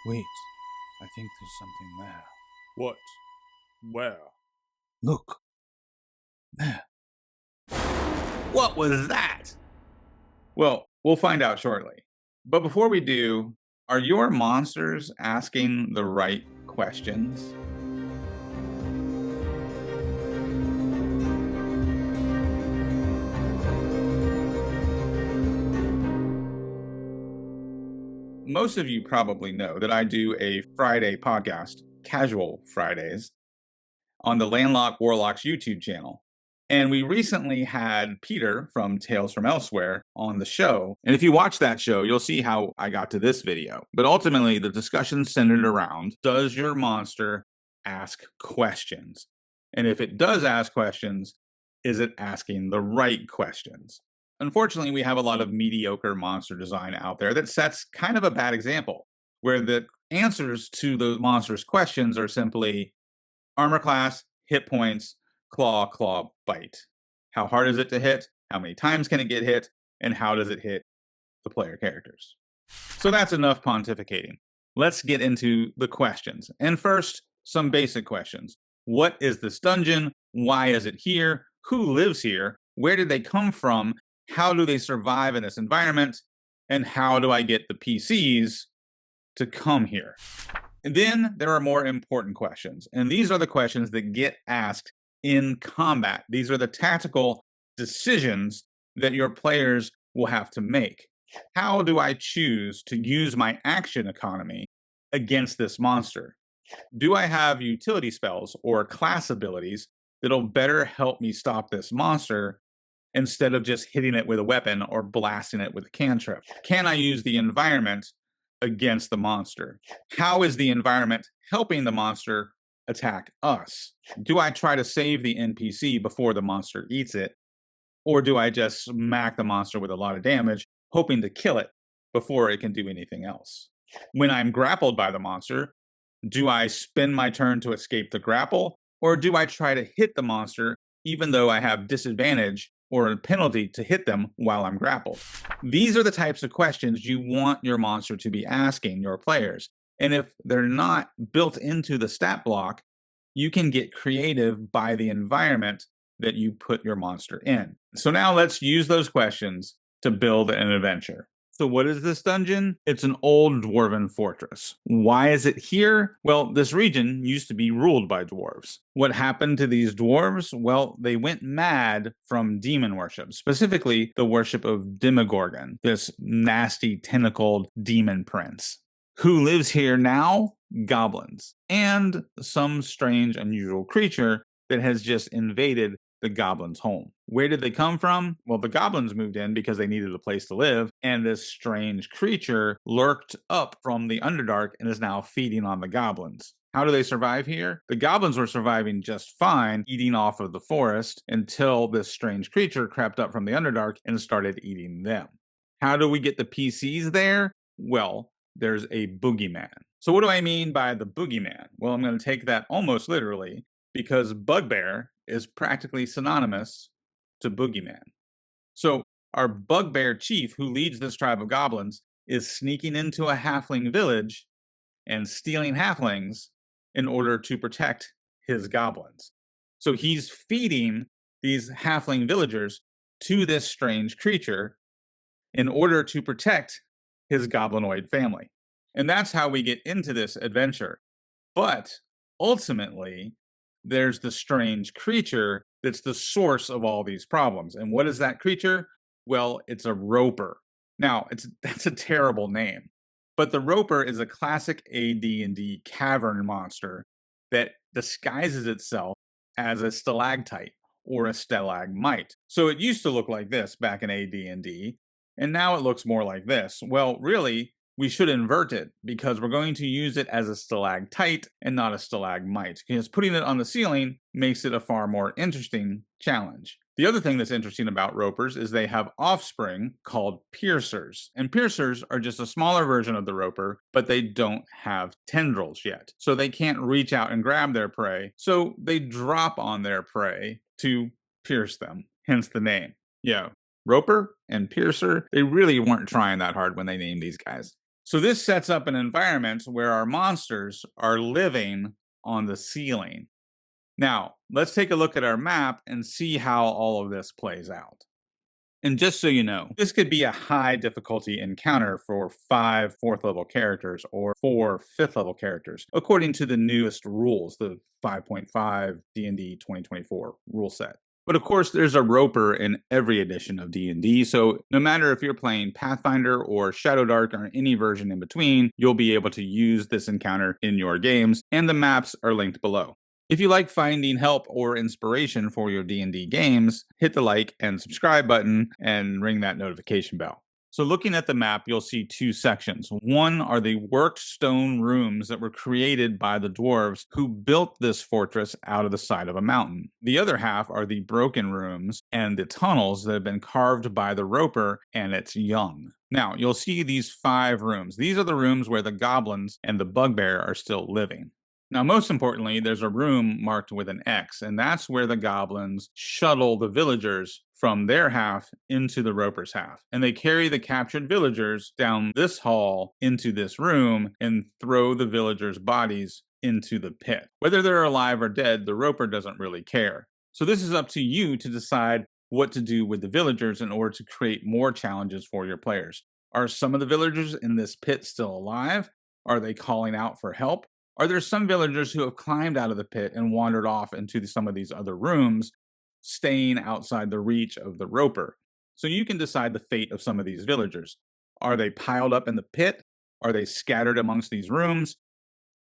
Wait, I think there's something there. What? Where? Look. There. What was that? Well, we'll find out shortly. But before we do, are your monsters asking the right questions? Most of you probably know that I do a Friday podcast, Casual Fridays, on the Landlocked Warlocks YouTube channel. And we recently had Peter from Tales from Elsewhere on the show. And if you watch that show, you'll see how I got to this video. But ultimately, the discussion centered around, does your monster ask questions? And if it does ask questions, is it asking the right questions? Unfortunately, we have a lot of mediocre monster design out there that sets kind of a bad example, where the answers to those monsters' questions are simply armor class, hit points, claw, bite. How hard is it to hit? How many times can it get hit? And how does it hit the player characters? So that's enough pontificating. Let's get into the questions. And first, some basic questions. What is this dungeon? Why is it here? Who lives here? Where did they come from? How do they survive in this environment? And how do I get the PCs to come here? And then there are more important questions. And these are the questions that get asked in combat. These are the tactical decisions that your players will have to make. How do I choose to use my action economy against this monster? Do I have utility spells or class abilities that'll better help me stop this monster instead of just hitting it with a weapon or blasting it with a cantrip? Can I use the environment against the monster? How is the environment helping the monster attack us? Do I try to save the NPC before the monster eats it? Or do I just smack the monster with a lot of damage, hoping to kill it before it can do anything else? When I'm grappled by the monster, do I spend my turn to escape the grapple? Or do I try to hit the monster even though I have disadvantage or a penalty to hit them while I'm grappled? These are the types of questions you want your monster to be asking your players. And if they're not built into the stat block, you can get creative by the environment that you put your monster in. So now let's use those questions to build an adventure. So what is this dungeon? It's an old dwarven fortress. Why is it here? Well, this region used to be ruled by dwarves. What happened to these dwarves? Well, they went mad from demon worship, specifically the worship of Demogorgon, this nasty tentacled demon prince. Who lives here now? Goblins. And some strange, unusual creature that has just invaded the goblins' home. Where did they come from? Well, the goblins moved in because they needed a place to live, and this strange creature lurked up from the Underdark and is now feeding on the goblins. How do they survive here? The goblins were surviving just fine, eating off of the forest, until this strange creature crept up from the Underdark and started eating them. How do we get the PCs there? Well, there's a boogeyman. So what do I mean by the boogeyman? Well, I'm going to take that almost literally, because bugbear is practically synonymous to boogeyman. So our bugbear chief, who leads this tribe of goblins, is sneaking into a halfling village and stealing halflings in order to protect his goblins. So he's feeding these halfling villagers to this strange creature in order to protect his goblinoid family. And that's how we get into this adventure. But ultimately, there's the strange creature that's the source of all these problems. And what is that creature? Well, it's a roper. Now, that's a terrible name. But the roper is a classic AD&D cavern monster that disguises itself as a stalactite or a stalagmite. So it used to look like this back in AD&D, and now it looks more like this. Well, really, we should invert it, because we're going to use it as a stalactite and not a stalagmite, because putting it on the ceiling makes it a far more interesting challenge. The other thing that's interesting about ropers is they have offspring called piercers. And piercers are just a smaller version of the roper, but they don't have tendrils yet. So they can't reach out and grab their prey. So they drop on their prey to pierce them, hence the name. Yeah, roper and piercer, they really weren't trying that hard when they named these guys. So this sets up an environment where our monsters are living on the ceiling. Now, let's take a look at our map and see how all of this plays out. And just so you know, this could be a high difficulty encounter for 5 4th level characters or 4 5th level characters, according to the newest rules, the 5.5 D&D 2024 rule set. But of course, there's a roper in every edition of D&D, so no matter if you're playing Pathfinder or Shadowdark or any version in between, you'll be able to use this encounter in your games, and the maps are linked below. If you like finding help or inspiration for your D&D games, hit the like and subscribe button and ring that notification bell. So looking at the map, you'll see 2 sections. One are the worked stone rooms that were created by the dwarves who built this fortress out of the side of a mountain. The other half are the broken rooms and the tunnels that have been carved by the roper and its young. Now, you'll see these 5 rooms. These are the rooms where the goblins and the bugbear are still living. Now, most importantly, there's a room marked with an X, and that's where the goblins shuttle the villagers from their half into the roper's half. And they carry the captured villagers down this hall into this room and throw the villagers' bodies into the pit. Whether they're alive or dead, the roper doesn't really care. So this is up to you to decide what to do with the villagers in order to create more challenges for your players. Are some of the villagers in this pit still alive? Are they calling out for help? Are there some villagers who have climbed out of the pit and wandered off into some of these other rooms, staying outside the reach of the roper? So you can decide the fate of some of these villagers. Are they piled up in the pit? Are they scattered amongst these rooms?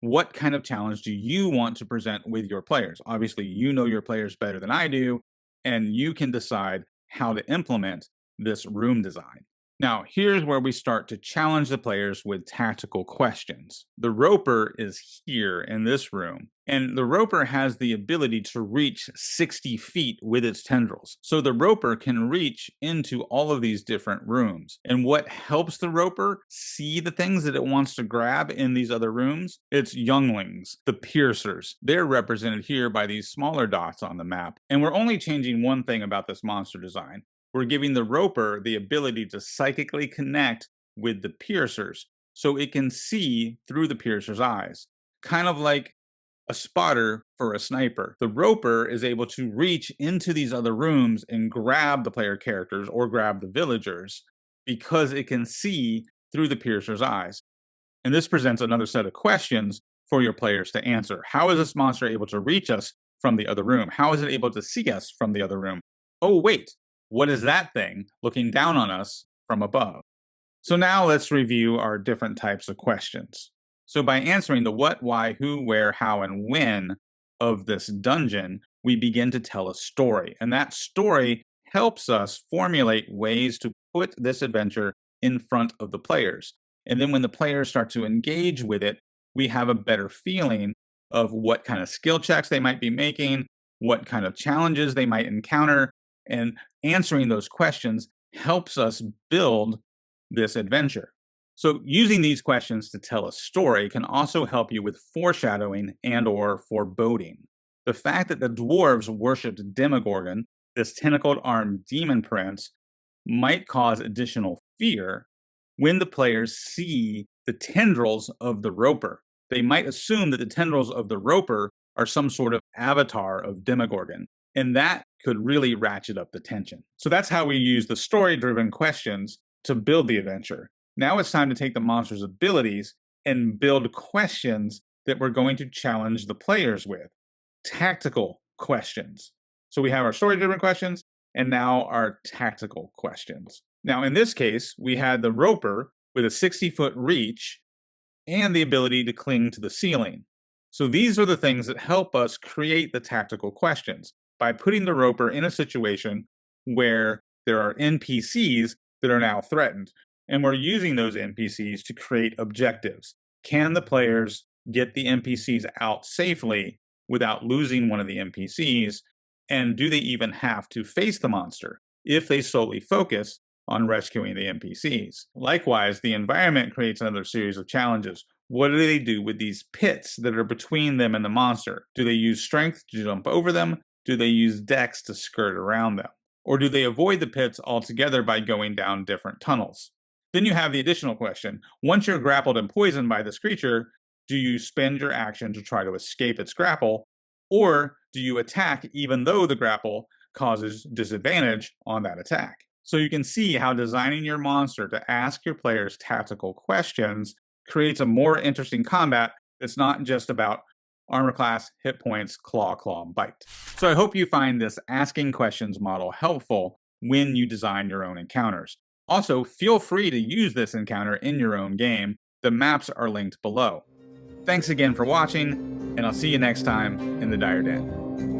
What kind of challenge do you want to present with your players? Obviously, you know your players better than I do, and you can decide how to implement this room design. Now, here's where we start to challenge the players with tactical questions. The roper is here in this room, and the roper has the ability to reach 60 feet with its tendrils. So the roper can reach into all of these different rooms. And what helps the roper see the things that it wants to grab in these other rooms? It's younglings, the piercers. They're represented here by these smaller dots on the map. And we're only changing one thing about this monster design. We're giving the roper the ability to psychically connect with the piercers so it can see through the piercer's eyes. Kind of like a spotter for a sniper. The roper is able to reach into these other rooms and grab the player characters or grab the villagers because it can see through the piercer's eyes. And this presents another set of questions for your players to answer. How is this monster able to reach us from the other room? How is it able to see us from the other room? Oh, wait. What is that thing looking down on us from above? So now let's review our different types of questions. So by answering the what, why, who, where, how, and when of this dungeon, we begin to tell a story. And that story helps us formulate ways to put this adventure in front of the players. And then when the players start to engage with it, we have a better feeling of what kind of skill checks they might be making, what kind of challenges they might encounter, and answering those questions helps us build this adventure. So using these questions to tell a story can also help you with foreshadowing and or foreboding. The fact that the dwarves worshipped Demogorgon, this tentacled armed demon prince, might cause additional fear when the players see the tendrils of the roper. They might assume that the tendrils of the roper are some sort of avatar of Demogorgon. And that could really ratchet up the tension. So that's how we use the story-driven questions to build the adventure. Now it's time to take the monster's abilities and build questions that we're going to challenge the players with. Tactical questions. So we have our story-driven questions and now our tactical questions. Now in this case, we had the roper with a 60-foot reach and the ability to cling to the ceiling. So these are the things that help us create the tactical questions by putting the roper in a situation where there are NPCs that are now threatened. And we're using those NPCs to create objectives. Can the players get the NPCs out safely without losing one of the NPCs? And do they even have to face the monster if they solely focus on rescuing the NPCs? Likewise, the environment creates another series of challenges. What do they do with these pits that are between them and the monster? Do they use strength to jump over them? Do they use dex to skirt around them? Or do they avoid the pits altogether by going down different tunnels? Then you have the additional question. Once you're grappled and poisoned by this creature, do you spend your action to try to escape its grapple, or do you attack even though the grapple causes disadvantage on that attack? So you can see how designing your monster to ask your players tactical questions creates a more interesting combat that's not just about armor class, hit points, claw, bite. So I hope you find this asking questions model helpful when you design your own encounters. Also, feel free to use this encounter in your own game. The maps are linked below. Thanks again for watching, and I'll see you next time in the Dire Den.